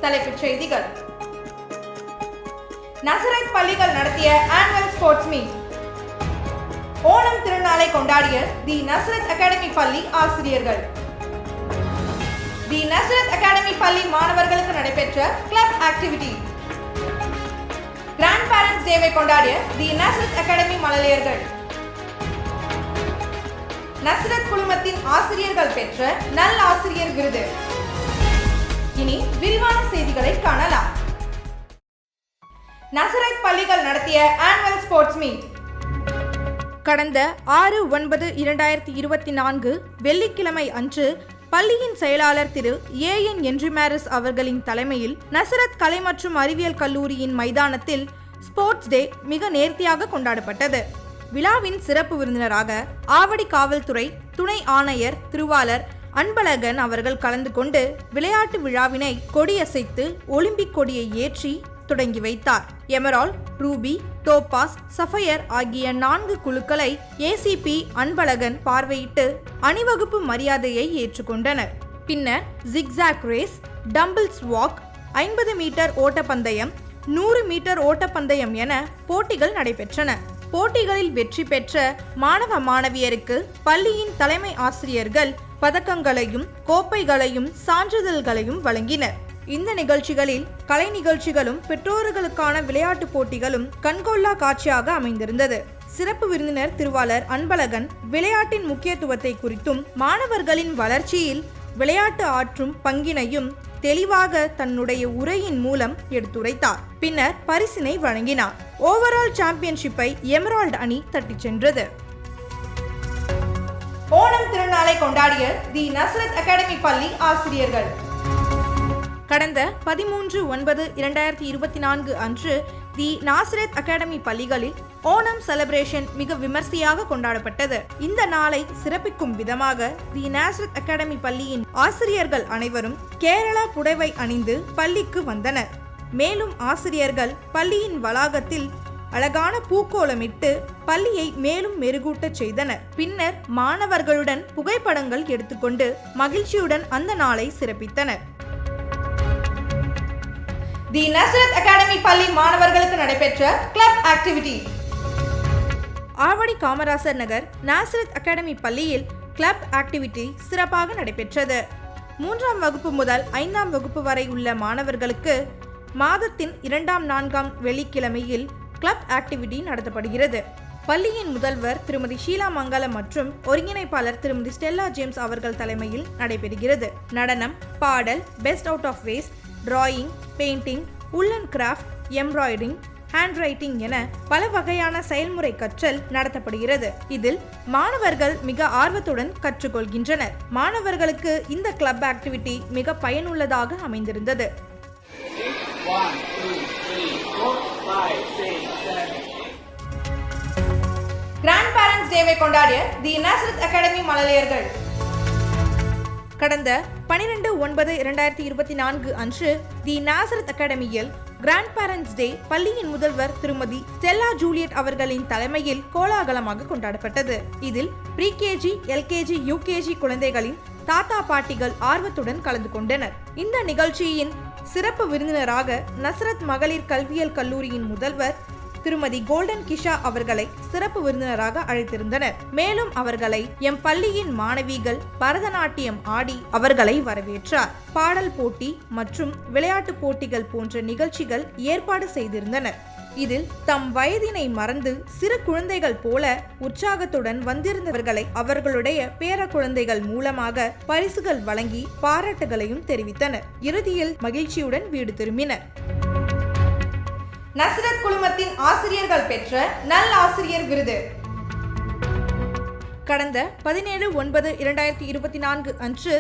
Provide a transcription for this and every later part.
தலைப்புச் செய்திகள். நசரத் பள்ளிகள் நடத்திய ஆனுவல் ஸ்போர்ட்ஸ் மீட். ஓணம் திருநாளை கொண்டாடிய தி நசரத் அகாடமி பள்ளி ஆசிரியர்கள். தி நசரத் அகாடமி பள்ளி மாணவர்களுக்கு நடைபெற்ற கிளப் ஆக்டிவிட்டி. கிராண்ட் பேரண்ட்ஸ் டேவை கொண்டாடிய தி நசரத் அகாடமி மழலையர்கள். நசரத் குழுமத்தின் ஆசிரியர்கள் பெற்ற நல் ஆசிரியர் விருது. இனி விரிவான செய்திகளை காணலாம். நசரத் பள்ளிகள் நடத்திய ஆனுவல் ஸ்போர்ட்ஸ் மீட். கடந்த 6/9/2024 வெள்ளிக்கிழமை அன்று பள்ளியின் செயலாளர் திரு ஏஎன் என்ரிமேரிஸ் அவர்களின் தலைமையில் நசரத் கலை மற்றும் அறிவியல் கல்லூரியின் மைதானத்தில் ஸ்போர்ட்ஸ் டே மிக நேர்த்தியாக கொண்டாடப்பட்டது. விழாவின் சிறப்பு விருந்தினராக ஆவடி காவல்துறை துணை ஆணையர் திருவாளர் அன்பழகன் அவர்கள் கலந்து கொண்டு விளையாட்டு விழாவினை கொடியசைத்து ஒலிம்பிக் கொடியை ஏற்றி தொடங்கி வைத்தார். எமரால்ட், ரூபி, டோபாஸ், சஃபயர் ஆகிய 4 குழுக்களை ஏசிபி அன்பழகன் பார்வையிட்டு அணிவகுப்பு மரியாதையை ஏற்றுக்கொண்டனர். பின்னர் zigzag race, dumbbells walk, 50 metre ஓட்டப்பந்தயம், 100 மீட்டர் ஓட்டப்பந்தயம் என போட்டிகள் நடைபெற்றன. போட்டிகளில் வெற்றி பெற்ற மாணவ மாணவியருக்கு பள்ளியின் தலைமை ஆசிரியர்கள் பதக்கங்களையும் கோப்பைகளையும் சான்றிதழ்களையும் வழங்கினர். இந்த நிகழ்ச்சிகளில் கலை நிகழ்ச்சிகளும் பெற்றோர்களுக்கான விளையாட்டு போட்டிகளும் கண்கொள்ளா காட்சியாக அமைந்திருந்தது. சிறப்பு விருந்தினர் திருவாளர் அன்பழகன் விளையாட்டின் முக்கியத்துவத்தை குறித்தும் மாணவர்களின் வளர்ச்சியில் விளையாட்டு ஆற்றும் பங்கினையும் தெளிவாக தன்னுடைய உரையின் மூலம் எடுத்துரைத்தார். பின்னர் பரிசினை வழங்கினார். ஓவரால் சாம்பியன்ஷிப்பை எமரால்ட் அணி தட்டிச் சென்றது. ஓணம் திருநாளை கொண்டாடிய தி நசரத் அகாடமி பள்ளி ஆசிரியர்கள். கடந்த 13/9/2024 அன்று தி நாசரத் அகாடமி பள்ளிகளில் ஓணம் செலிப்ரேஷன் மிக விமர்சையாக கொண்டாடப்பட்டது. இந்த நாளை சிறப்பிக்கும் விதமாக தி நாசரத் அகாடமி பள்ளியின் ஆசிரியர்கள் அனைவரும் கேரள புடவை அணிந்து பள்ளிக்கு வந்தனர். மேலும் ஆசிரியர்கள் பள்ளியின் வளாகத்தில் அழகான பூக்கோலமிட்டு பள்ளியை மேலும் மெருகூட்டச் செய்தனர். பின்னர் மாணவர்களுடன் புகைப்படங்கள் எடுத்துக்கொண்டு மகிழ்ச்சியுடன் அந்த நாளை சிறப்பித்தனர். தி நசரத் அகாடமி பள்ளி மாணவர்களுக்கு நடைபெற்ற கிளப் ஆக்டிவிட்டி. ஆவடி காமராசர் நகர் நசரத் அகாடமி பள்ளியில் கிளப் ஆக்டிவிட்டி சிறப்பாக நடைபெற்றது. 3ஆம் வகுப்பு முதல் 5ஆம் வகுப்பு வரை உள்ள மாணவர்களுக்கு மாதத்தின் 2ஆம் 4ஆம் வெள்ளிக்கிழமையில் கிளப் ஆக்டிவிட்டி நடத்தப்படுகிறது. பள்ளியின் முதல்வர் திருமதி ஷீலா மங்கலம் மற்றும் ஒருங்கிணைப்பாளர் திருமதி ஸ்டெல்லா ஜேம்ஸ் அவர்கள் தலைமையில் நடைபெறுகிறது. நடனம், பாடல், best out of waste, drawing, painting, woollen craft, embroidering, handwriting என பல வகையான செயல்முறை கற்றல் நடத்தப்படுகிறது. இதில் மாணவர்கள் மிக ஆர்வத்துடன் கற்றுக்கொள்கின்றனர். மாணவர்களுக்கு இந்த கிளப் ஆக்டிவிட்டி மிக பயனுள்ளதாக அமைந்திருந்தது. 1 2 3 4 5 6 7 கிராண்ட் பேரண்ட்ஸ் டேவை கொண்டாடிய தி நசரத் அகாடமி மழலையர்கள். கடந்த 12/9/2024 அன்று தி நாசரத் அகாடமியில் கிராண்ட் பேரண்ட்ஸ் டே பள்ளியின் முதல்வர் திருமதி ஸ்டெல்லா ஜூலியட் அவர்களின் தலைமையில் கோலாகலமாக கொண்டாடப்பட்டது. இதில் ப்ரீகேஜி, எல்கேஜி, யூகேஜி குழந்தைகளின் தாத்தா பாட்டிகள் ஆர்வத்துடன் கலந்து கொண்டனர். இந்த நிகழ்ச்சியின் சிறப்பு விருந்தினராக நசரத் மகளிர் கல்வியியல் கல்லூரியின் முதல்வர் திருமதி கோல்டன் கிஷா அவர்களை சிறப்பு விருந்தினராக அழைத்திருந்தனர். மேலும் அவர்களை எம் பள்ளியின் மாணவிகள் பரதநாட்டியம் ஆடி அவர்களை வரவேற்றார். பாடல் போட்டி மற்றும் விளையாட்டு போட்டிகள் போன்ற நிகழ்ச்சிகள் ஏற்பாடு செய்திருந்தனர். இதில் தம் வயதினை மறந்து சிறு குழந்தைகள் போல உற்சாகத்துடன் வந்திருந்தவர்களை அவர்களுடைய பேர குழந்தைகள் மூலமாக பரிசுகள் வழங்கி பாராட்டுகளையும் தெரிவித்தனர். இறுதியில் மகிழ்ச்சியுடன் வீடு திரும்பினர். நசரத் குழுமத்தின் ஆசிரியர்கள் பெற்ற நல் ஆசிரியர் விருது. கடந்த 17/9/2024 அன்று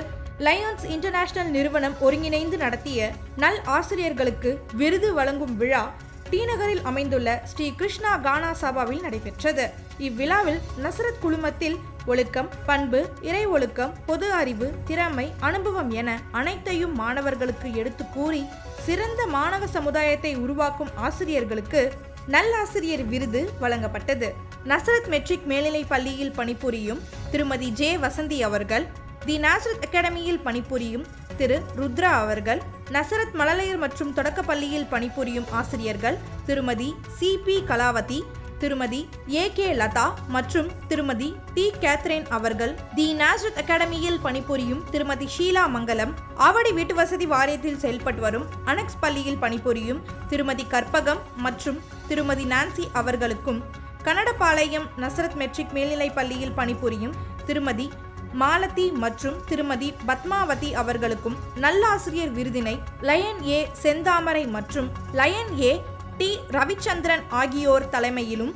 லயன்ஸ் இன்டர்நேஷனல் நிறுவனம் ஒருங்கிணைந்து நடத்திய நல் ஆசிரியர்களுக்கு விருது வழங்கும் விழா டிநகரில் அமைந்துள்ள ஸ்ரீ கிருஷ்ணா கானா சபாவில் நடைபெற்றது. இவ்விழாவில் நசரத் குழுமத்தில் ஒழுக்கம், பண்பு, இறை ஒழுக்கம், பொது அறிவு, திறமை, அனுபவம் என அனைத்தையும் மாணவர்களுக்கு எடுத்து கூறி சிறந்த மாணவ சமுதாயத்தை உருவாக்கும் ஆசிரியர்களுக்கு நல்லாசிரியர் விருது வழங்கப்பட்டது. நசரத் மெட்ரிக் மேல்நிலை பள்ளியில் பணிபுரியும் திருமதி ஜே வசந்தி அவர்கள், தி நாசரத் அகாடமியில் பணிபுரியும் திரு ருத்ரா அவர்கள், நசரத் மழலையர் மற்றும் தொடக்கப்பள்ளியில் பணிபுரியும் ஆசிரியர்கள் திருமதி CP கலாவதி, திருமதி AK லதா மற்றும் திருமதி T கேத்ரின் அவர்கள், தி நாசரத் அகாடமியில் பணிபுரியும் திருமதி ஷீலா மங்கலம், ஆவடி வீட்டு வசதி வாரியத்தில் செயல்பட்டு வரும் அனெக்ஸ் பள்ளியில் பணிபுரியும் திருமதி கற்பகம் மற்றும் திருமதி நான்சி அவர்களுக்கும், கனடபாளையம் நசரத் மெட்ரிக் மேல்நிலைப் பள்ளியில் பணிபுரியும் திருமதி மாலதி மற்றும் திருமதி பத்மாவதி அவர்களுக்கும் நல்லாசிரியர் விருதினை லயன் A செந்தாமரை மற்றும் லயன் A T ரவிச்சந்திரன் ஆகியோர் தலைமையிலும்,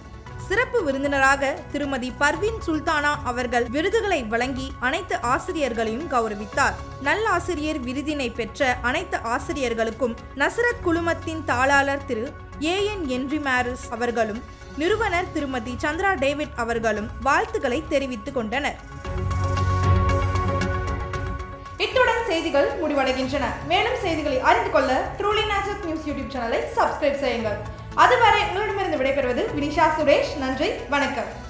சிறப்பு விருந்தினராக திருமதி பர்வீன் சுல்தானா அவர்கள் விருதுகளை வழங்கி அனைத்து ஆசிரியர்களையும் கௌரவித்தார். நல்லாசிரியர் விருதினை பெற்ற அனைத்து ஆசிரியர்களுக்கும் நசரத் குழுமத்தின் தாளாளர் திரு AN ஹென்றி மாரிஸ் அவர்களும் நிறுவனர் திருமதி சந்திரா டேவிட் அவர்களும் வாழ்த்துக்களை தெரிவித்துக் கொண்டனர். இத்துடன் செய்திகள் முடிவடைகின்றன. மேலும் செய்திகளை அறிந்து கொள்ள ட்ரூலி நாசரத் நியூஸ் யூடியூப் சேனலை சப்ஸ்கிரைப் செய்யுங்கள். அதுவரை உங்களிடமிருந்து விடைபெறுவது வினிஷா சுரேஷ். நன்றி, வணக்கம்.